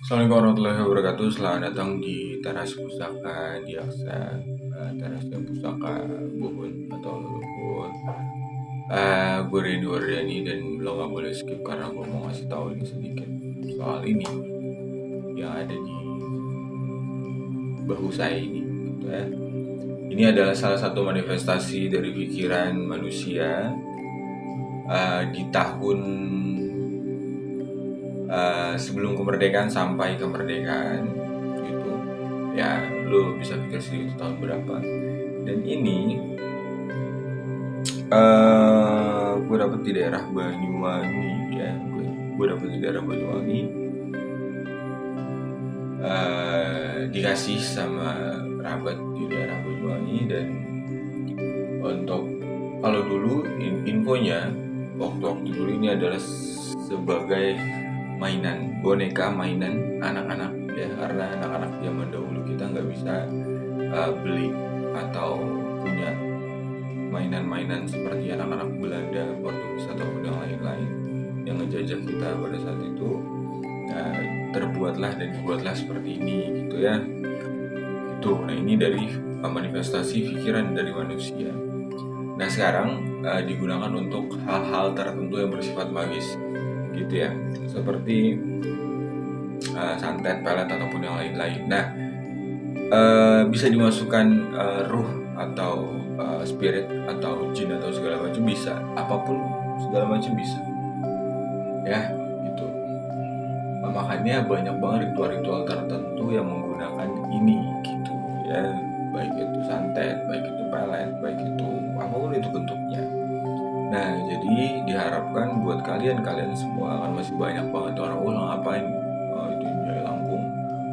Assalamualaikum warahmatullahi wabarakatuh. Selamat datang di Teras Pusaka di Aksa, Terasnya Pusaka Buhun atau Luluhun. Gue Ridho Wardani dan lo gak boleh skip karena gue mau ngasih tahu ini sedikit soal ini yang ada di bahu saya ini, gitu ya. Ini adalah salah satu manifestasi dari pikiran manusia di tahun sebelum kemerdekaan sampai kemerdekaan gitu ya. Lo bisa pikir sih itu tahun berapa, dan ini gue dapet di daerah Banyuwangi ya. Gue dapet di daerah Banyuwangi, dikasih sama kerabat di daerah Banyuwangi. Dan untuk kalau dulu infonya waktu dulu ini adalah sebagai mainan, boneka mainan anak-anak ya, karena anak-anak zaman dahulu kita nggak bisa beli atau punya mainan-mainan seperti anak-anak Belanda, Portugis ataupun yang lain-lain yang ngejajah kita pada saat itu. Terbuatlah dan dibuatlah seperti ini gitu ya. Nah ini dari manifestasi pikiran dari manusia. Nah sekarang digunakan untuk hal-hal tertentu yang bersifat magis gitu ya, seperti santet, pelet ataupun yang lain-lain. Nah bisa dimasukkan ruh atau spirit atau jin atau segala macam, bisa, apapun segala macam bisa ya gitu. Makanya banyak banget ritual-ritual tertentu yang menggunakan ini gitu ya, baik itu santet, baik itu pelet, baik itu apapun itu bentuknya. Nah jadi diharapkan buat kalian semua, kan masih banyak banget orang lo ngapain itu nyai langkung,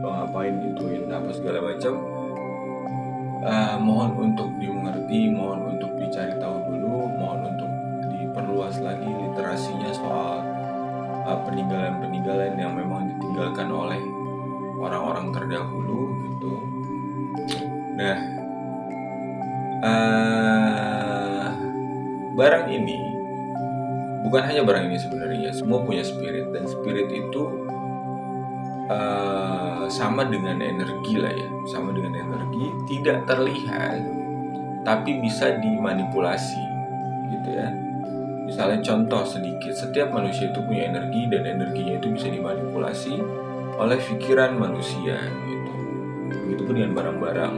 lo ngapain ituin apa segala macam. Mohon untuk dimengerti, mohon untuk dicari tahu dulu, mohon untuk diperluas lagi literasinya soal peninggalan-peninggalan yang memang ditinggalkan oleh orang-orang terdahulu gitu. Nah barang ini, bukan hanya barang ini sebenarnya, semua punya spirit, dan spirit itu sama dengan energi lah ya, sama dengan energi, tidak terlihat tapi bisa dimanipulasi gitu ya. Misalnya contoh sedikit, setiap manusia itu punya energi, dan energinya itu bisa dimanipulasi oleh pikiran manusia gitu. Begitupun dengan barang-barang,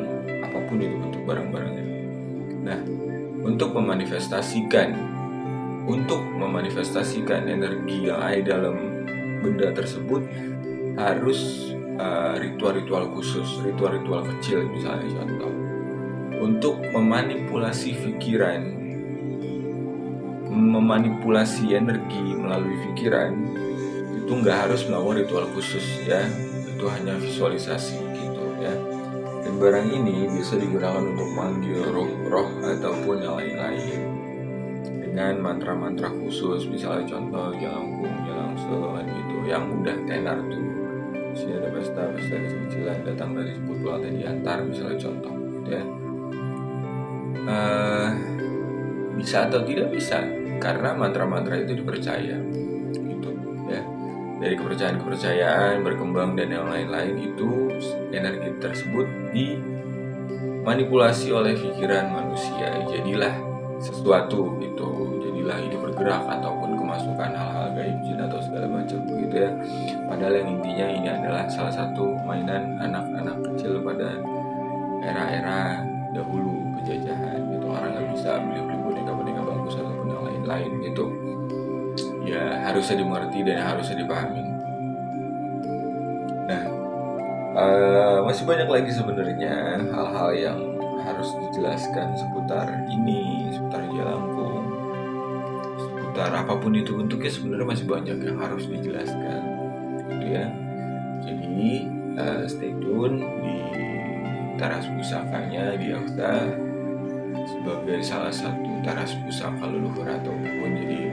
apapun itu bentuk barang-barangnya. Nah, untuk memanifestasikan energi yang ada dalam benda tersebut harus ritual-ritual khusus, ritual-ritual kecil. Misalnya contoh, untuk memanipulasi pikiran, memanipulasi energi melalui pikiran, itu nggak harus melakukan ritual khusus ya, itu hanya visualisasi gitu ya. Dan barang ini bisa digunakan untuk manggil roh-roh ataupun yang lain-lain dengan mantra-mantra khusus. Misalnya contoh Jalangkung, Jalangsen gitu, yang udah tenar tuh. Sini ada pesta kecil-kecilan, datang dari sebut pulang dan diantar, misalnya contoh gitu ya. Bisa atau tidak bisa, karena mantra-mantra itu dipercaya gitu ya. Dari kepercayaan berkembang dan yang lain-lain, itu energi tersebut dimanipulasi oleh pikiran manusia, jadilah sesuatu gitu, jadilah ini bergerak ataupun kemasukan hal-hal gaib, jin atau segala macam begitu ya. Padahal yang intinya ini adalah salah satu mainan anak-anak kecil pada era-era dahulu penjajahan gitu. Orang nggak bisa beli-beli boneka-boneka bagus ataupun yang lain-lain gitu ya, harusnya dimengerti dan harusnya dipahami. Nah masih banyak lagi sebenarnya hal-hal yang harus dijelaskan seputar ini, seputar Jalangkung, seputar apapun itu bentuknya. Sebenarnya masih banyak yang harus dijelaskan gitu ya. Jadi stay tune di Teras Pusakanya di Aksa sebagai salah satu teras pusaka leluhur ataupun jadi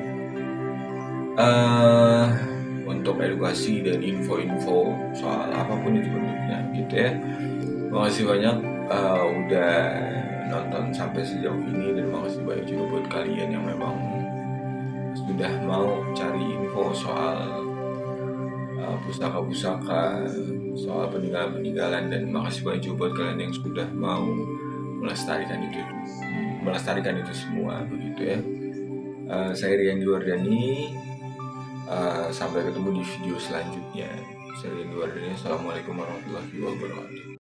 untuk edukasi dan info-info soal apapun itu bentuknya gitu ya. Makasih banyak udah nonton sampai sejauh ini, dan makasih banyak juga buat kalian yang memang sudah mau cari info soal pusaka-pusaka, soal peninggalan-peninggalan, dan makasih banyak juga buat kalian yang sudah mau melestarikan itu semua begitu ya. Saya Rian Wardani. Sampai ketemu di video selanjutnya. Saya Rian Wardani. Assalamualaikum warahmatullahi wabarakatuh.